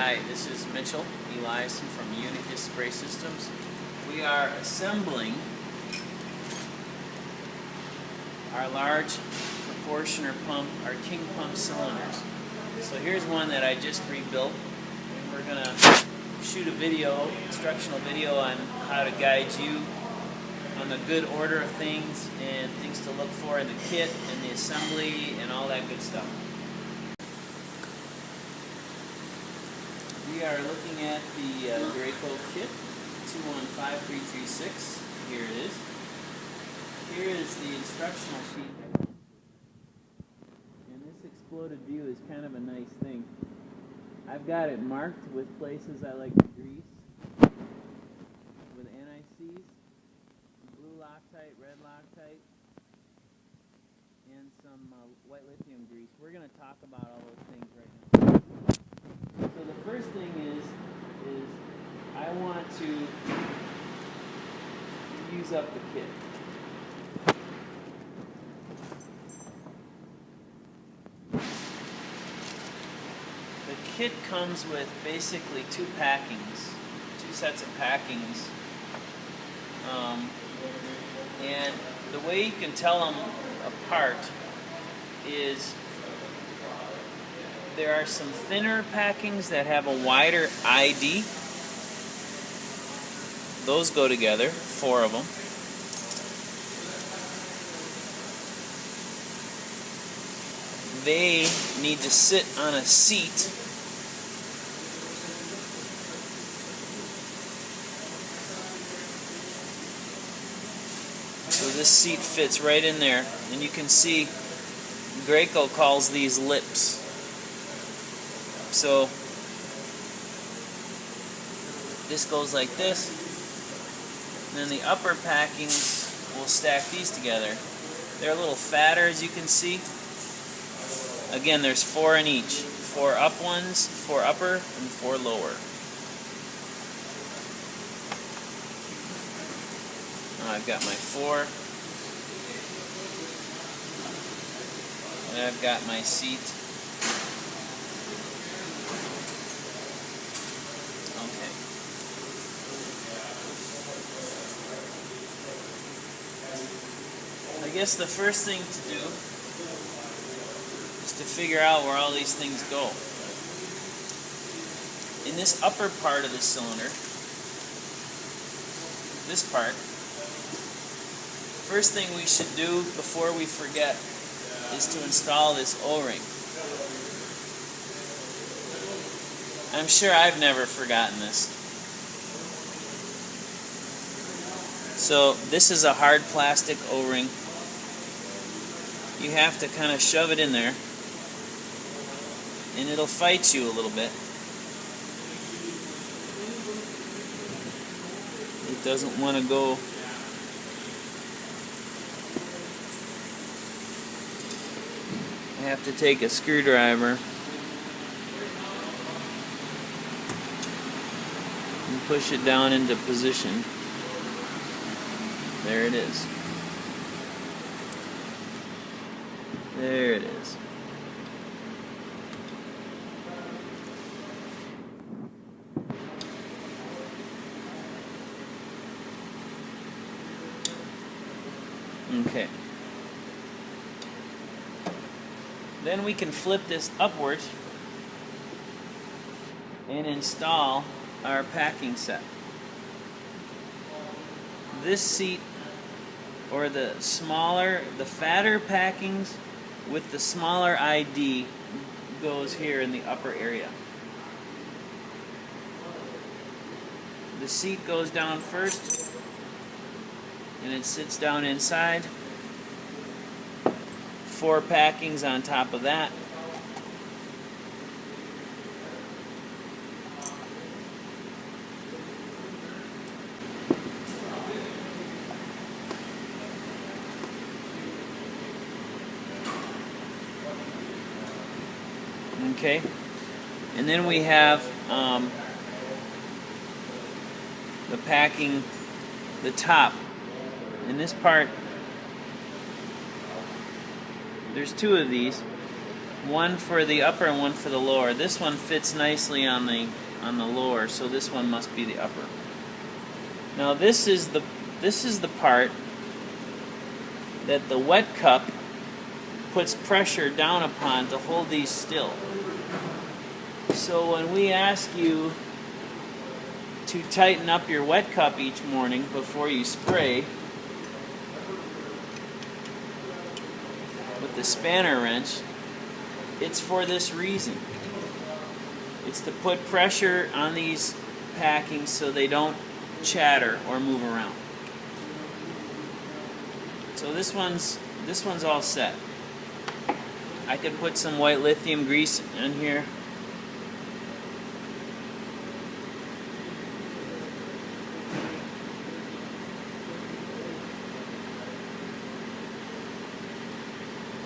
Hi, this is Mitchell Eliason from Unicus Spray Systems. We are assembling our large proportioner pump, our King pump cylinders. So here's one that I just rebuilt, and we're going to shoot a video, instructional video on how to guide you on the good order of things and things to look for in the kit and the assembly and all that good stuff. We are looking at the Graco kit 215336. Here it is. Here is the instructional sheet. And this exploded view is kind of a nice thing. I've got it marked with places I like to grease with anti-seize, blue Loctite, red Loctite, and some white lithium grease. We're going to talk about all those things right now. So the first thing is I want to use up the kit. The kit comes with basically two sets of packings. And the way you can tell them apart is there are some thinner packings that have a wider ID. Those go together, 4 of them. They need to sit on a seat so this seat fits right in there, and you can see Graco calls these lips. So this goes like this, and then the upper packings will stack these together. They're a little fatter, as you can see. Again, there's 4 in each. 4 up ones, 4 upper, and 4 lower. I've got my 4, and I've got my seat. I guess the first thing to do is to figure out where all these things go. In this upper part of the cylinder, this part, first thing we should do before we forget is to install this O-ring. I'm sure I've never forgotten this. So this is a hard plastic O-ring. You have to kind of shove it in there, and it'll fight you a little bit. It doesn't want to go. I have to take a screwdriver and push it down into position. There it is. There it is. Okay. Then we can flip this upwards and install our packing set. This seat, or the fatter packings with the smaller ID, goes here in the upper area. The seat goes down first, and it sits down inside. 4 packings on top of that. Okay, and then we have the packing, the top. In this part, there's 2 of these. one for the upper and one for the lower. This one fits nicely on the lower, so this one must be the upper. Now this is the part that the wet cup puts pressure down upon to hold these still. So when we ask you to tighten up your wet cup each morning before you spray with the spanner wrench, it's for this reason. It's to put pressure on these packings so they don't chatter or move around. So this one's all set. I could put some white lithium grease in here.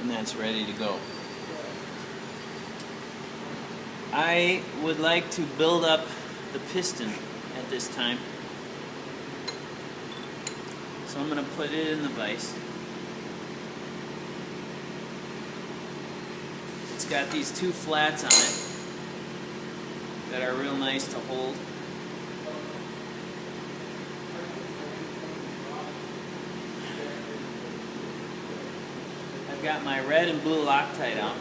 And that's ready to go. I would like to build up the piston at this time. So I'm going to put it in the vise. It's got these two flats on it that are real nice to hold. I've got my red and blue Loctite out.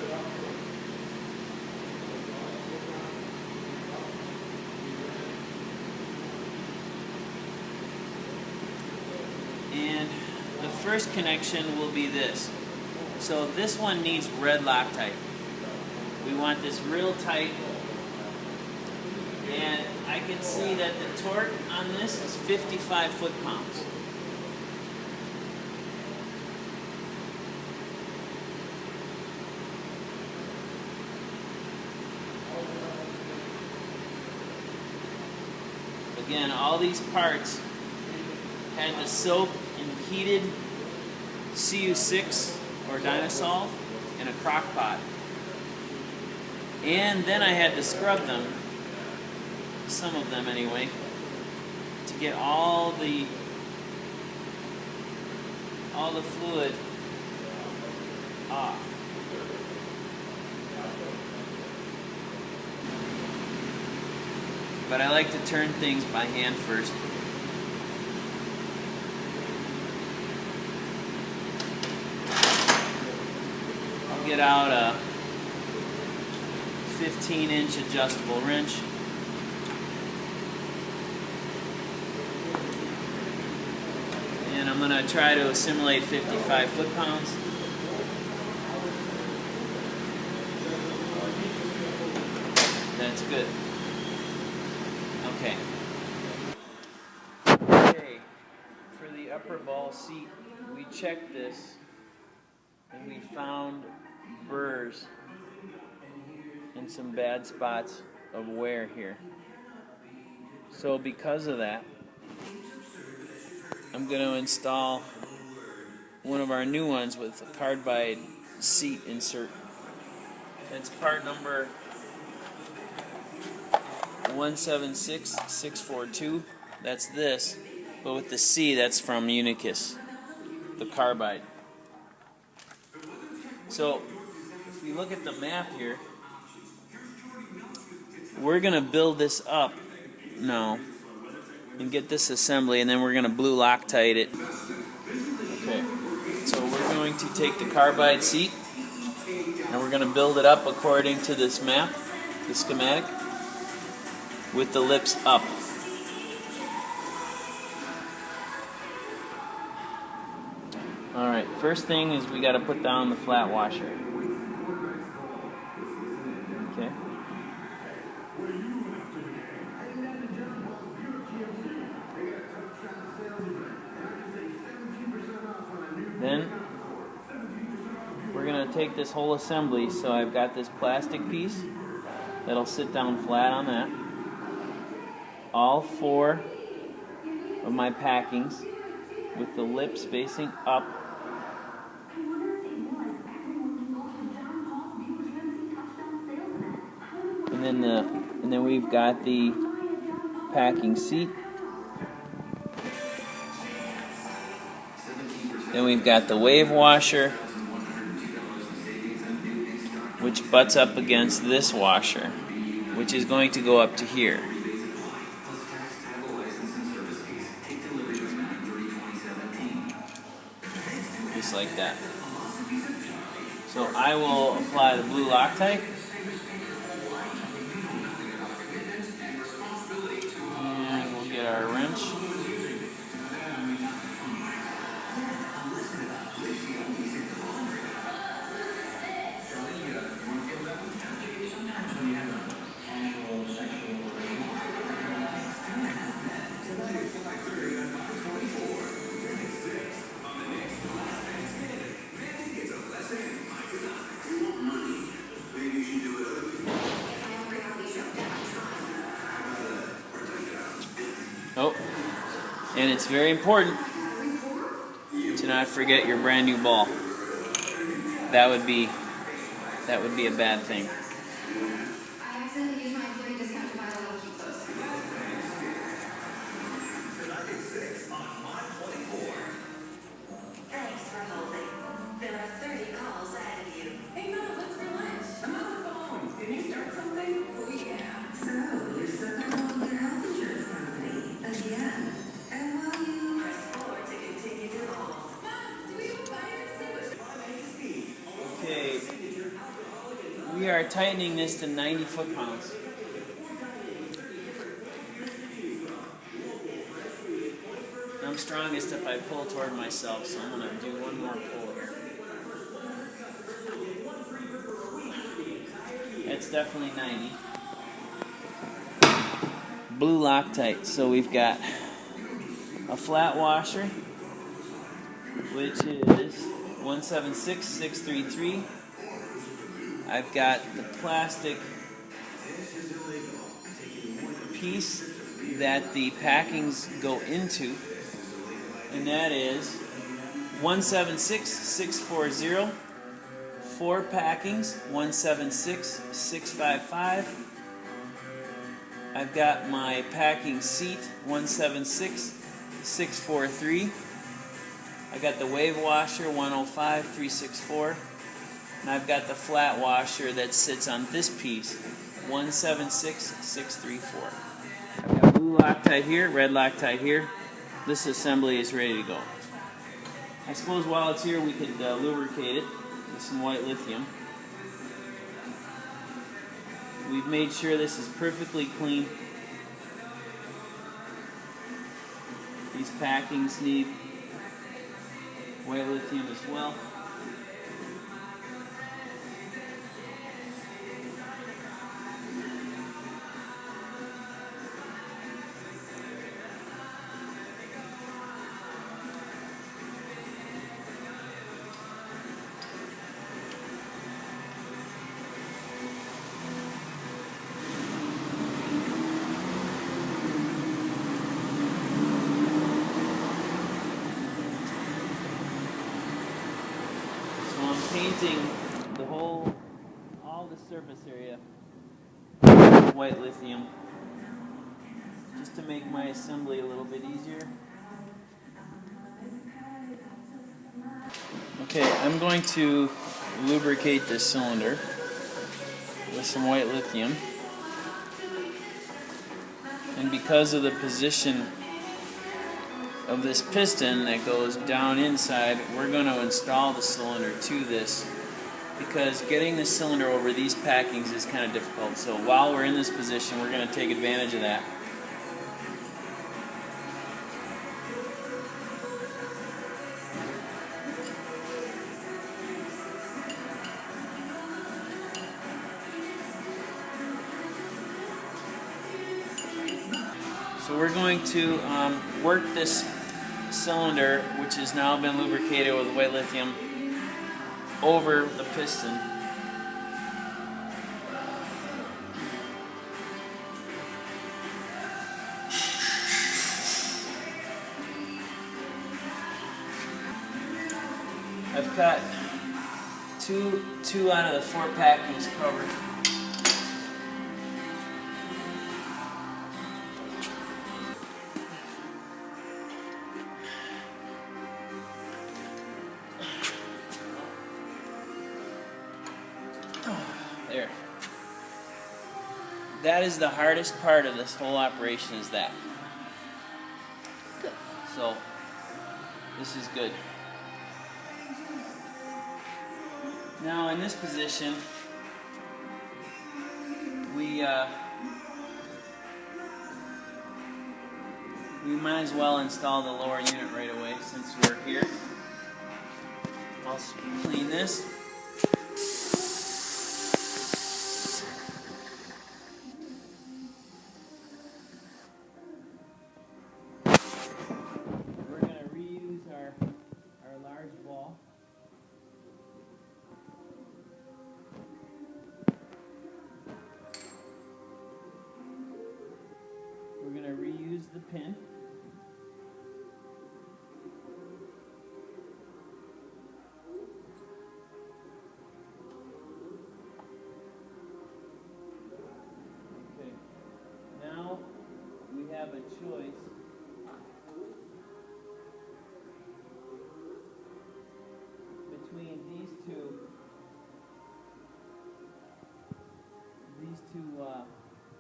And the first connection will be this. So this one needs red Loctite. We want this real tight. And I can see that the torque on this is 55 foot-pounds. Again, all these parts had the soap in heated CU6 or Dynasol in a crock pot. And then I had to scrub them, some of them anyway, to get all the fluid off. But I like to turn things by hand first. I'll get out a 15-inch adjustable wrench. And I'm going to try to assimilate 55 foot-pounds. That's good. Okay. Okay, for the upper ball seat, we checked this and we found burrs and some bad spots of wear here. So because of that, I'm going to install one of our new ones with a carbide seat insert. It's part number 176642. That's this, but with the C, that's from Unicus, the carbide. So if we look at the map here, we're going to build this up now and get this assembly, and then we're going to blue Loctite it. Okay, so we're going to take the carbide seat and we're going to build it up according to this map, the schematic, with the lips up. Alright, first thing is we got to put down the flat washer. Okay. Then we're going to take this whole assembly, so I've got this plastic piece that'll sit down flat on that. All four of my packings with the lips facing up. And then we've got the packing seat. Then we've got the wave washer. which butts up against this washer, which is going to go up to here. Just like that. So I will apply the blue Loctite. And we'll get our wrench. Oh, and it's very important to not forget your brand new ball. That would be a bad thing. I accidentally used my employee discount to buy a little keep those. Thanks for holding. There are 30 calls ahead of you. Hey, no, let's for lunch. I'm on the phone. Can you start something? Oh, yeah. So, you're stuck on your health insurance company again. And while you press 4 to continue to hold. Mom, do we have a fire extinguisher? Okay, we are tightening this to 90 foot-pounds. I'm strongest if I pull toward myself, so I'm going to do one more pull here. It's definitely 90. Blue Loctite. So we've got a flat washer, which is 176633. I've got the plastic piece that the packings go into, and that is 176640. 4 packings, 176655. I've got my packing seat, 176643. I got the wave washer, 105364. And I've got the flat washer that sits on this piece, 176634. I've got blue Loctite here, red Loctite here. This assembly is ready to go. I suppose while it's here we could lubricate it with some white lithium. We've made sure this is perfectly clean. These packings need white lithium as well. Painting all the surface area with white lithium, just to make my assembly a little bit easier. Okay, I'm going to lubricate this cylinder with some white lithium, and because of the position of this piston that goes down inside, we're going to install the cylinder to this, because getting the cylinder over these packings is kind of difficult. So while we're in this position, we're going to take advantage of that. So we're going to work this cylinder, which has now been lubricated with white lithium, over the piston. I've got two out of the 4 packings covered. Oh. There. That is the hardest part of this whole operation, is that. So, this is good. Now in this position, we might as well install the lower unit right away since we're here. I'll clean this. We're going to reuse our large ball. We're going to reuse the pin. Okay. Now we have a choice between these two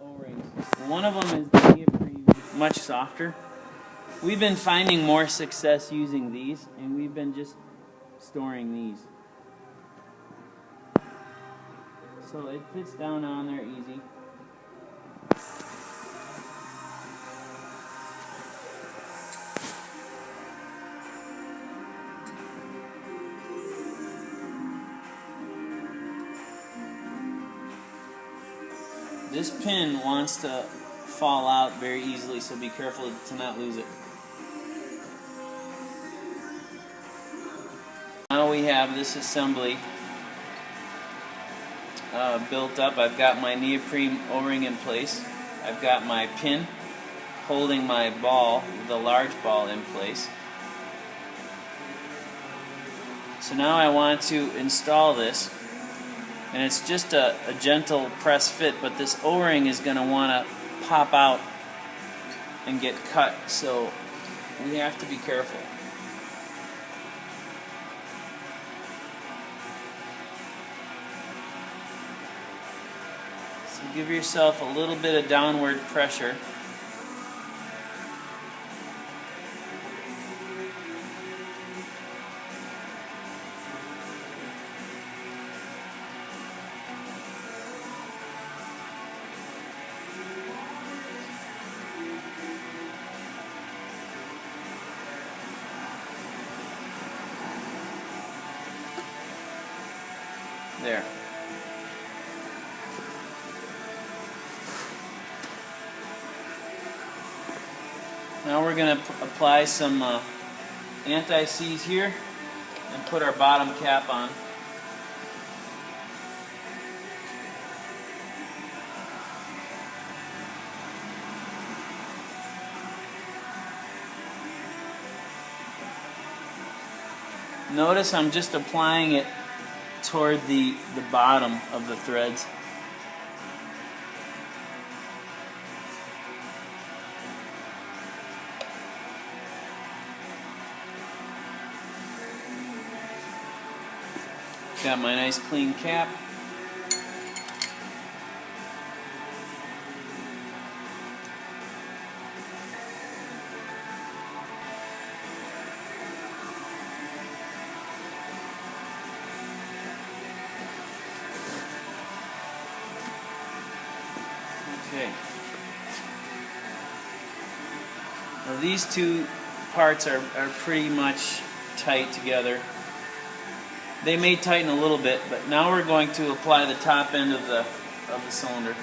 O-rings. One of them is the neoprene, much softer. We've been finding more success using these, and we've been just storing these. So it fits down on there easy. This pin wants to fall out very easily, so be careful to not lose it. Now we have this assembly built up. I've got my neoprene O-ring in place. I've got my pin holding my ball, the large ball, in place. So now I want to install this. And it's just a gentle press fit, but this O-ring is going to want to pop out and get cut, so we have to be careful. So give yourself a little bit of downward pressure. There. Now we're going to apply some anti-seize here and put our bottom cap on. Notice I'm just applying it toward the bottom of the threads. Got my nice clean cap. Okay. Now these two parts are pretty much tight together. They may tighten a little bit, but now we're going to apply the top end of the cylinder.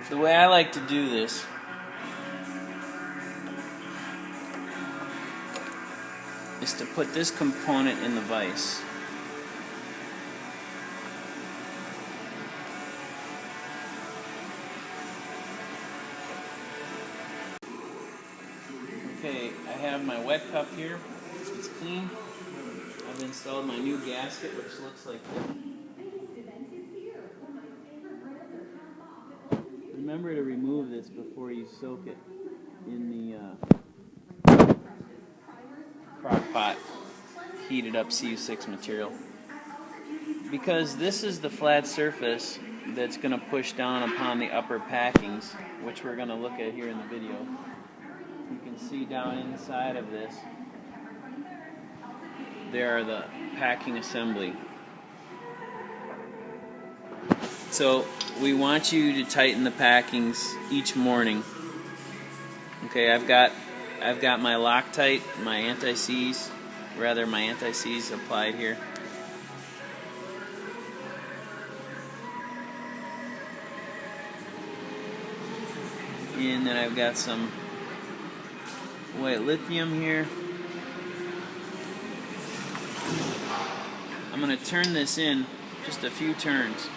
The way I like to do this is to put this component in the vise. Okay, I have my wet cup here. It's clean. I've installed my new gasket, which looks like this. Remember to remove this before you soak it. in the crock pot, heated up CU6 material. Because this is the flat surface that's going to push down upon the upper packings, which we're going to look at here in the video. You can see down inside of this, there are the packing assembly. So we want you to tighten the packings each morning. Okay, I've got my Loctite, my anti-seize applied here. And then I've got some white lithium here. I'm going to turn this in just a few turns.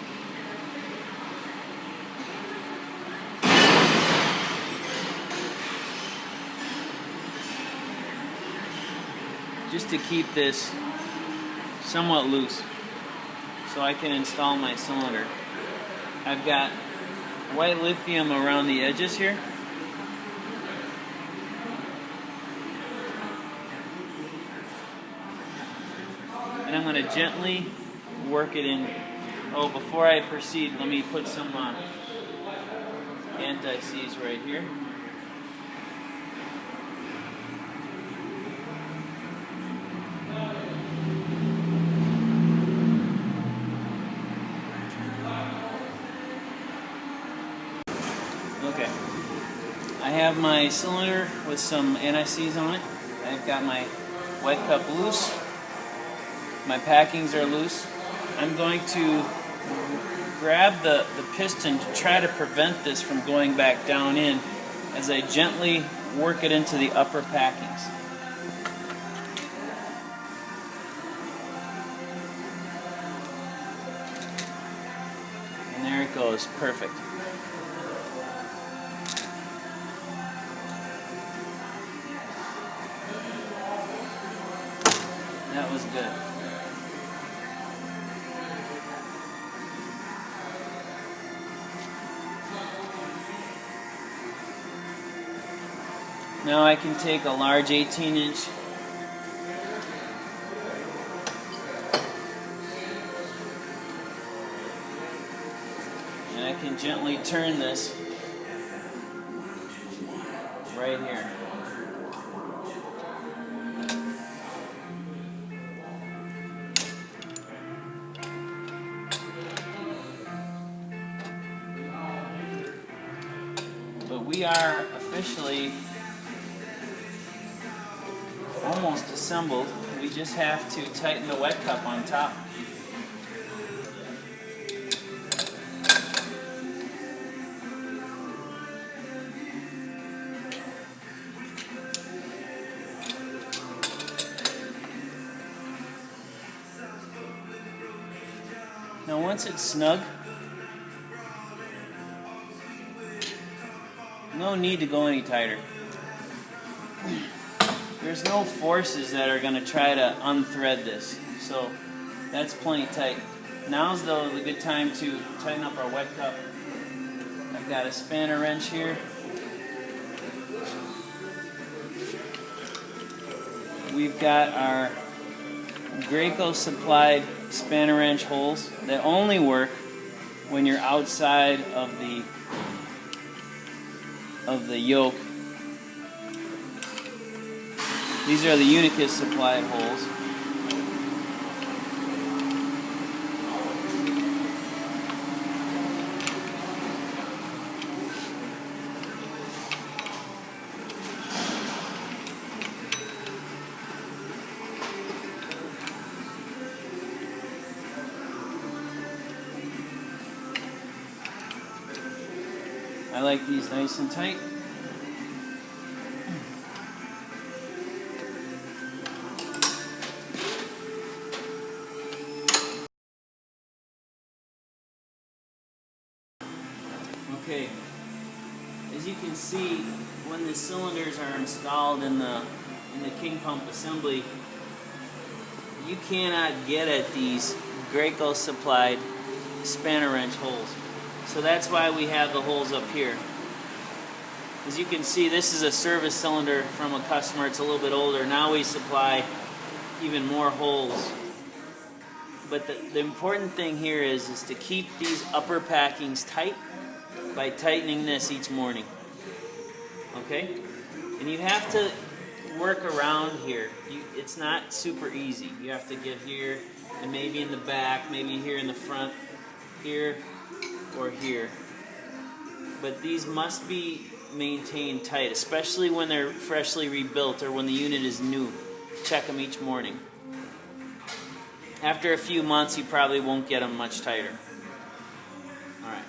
Just to keep this somewhat loose so I can install my cylinder. I've got white lithium around the edges here. And I'm going to gently work it in. Oh, before I proceed, let me put some anti-seize right here. Okay, I have my cylinder with some anti-seize on it. I've got my wet cup loose. My packings are loose. I'm going to grab the piston to try to prevent this from going back down in as I gently work it into the upper packings. And there it goes, perfect. That was good. Now I can take a large 18-inch and I can gently turn this right here. But we are officially almost assembled. We just have to tighten the wet cup on top. Now once it's snug, no need to go any tighter. There's no forces that are going to try to unthread this, so that's plenty tight. Now's the good time to tighten up our wet cup. I've got a spanner wrench here. We've got our Graco supplied spanner wrench holes that only work when you're outside of the yoke. These are the Unicus supplied holes. I like these nice and tight. Okay, as you can see, when the cylinders are installed in the king pump assembly, you cannot get at these Graco supplied spanner wrench holes. So that's why we have the holes up here. As you can see, this is a service cylinder from a customer. It's a little bit older. Now we supply even more holes. But the important thing here is to keep these upper packings tight by tightening this each morning. Okay? And you have to work around here. It's not super easy. You have to get here and maybe in the back, maybe here in the front, here or here. But these must be maintained tight, especially when they're freshly rebuilt or when the unit is new. Check them each morning. After a few months, you probably won't get them much tighter. All right.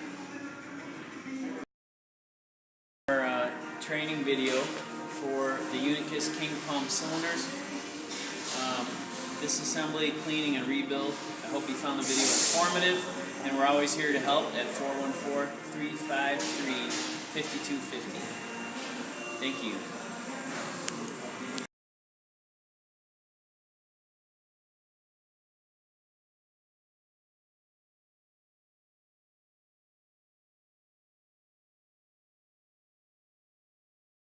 Our training video for the Unicus King Pump cylinders. Disassembly, cleaning, and rebuild. I hope you found the video informative, and we're always here to help at 414-353-5250. Thank you.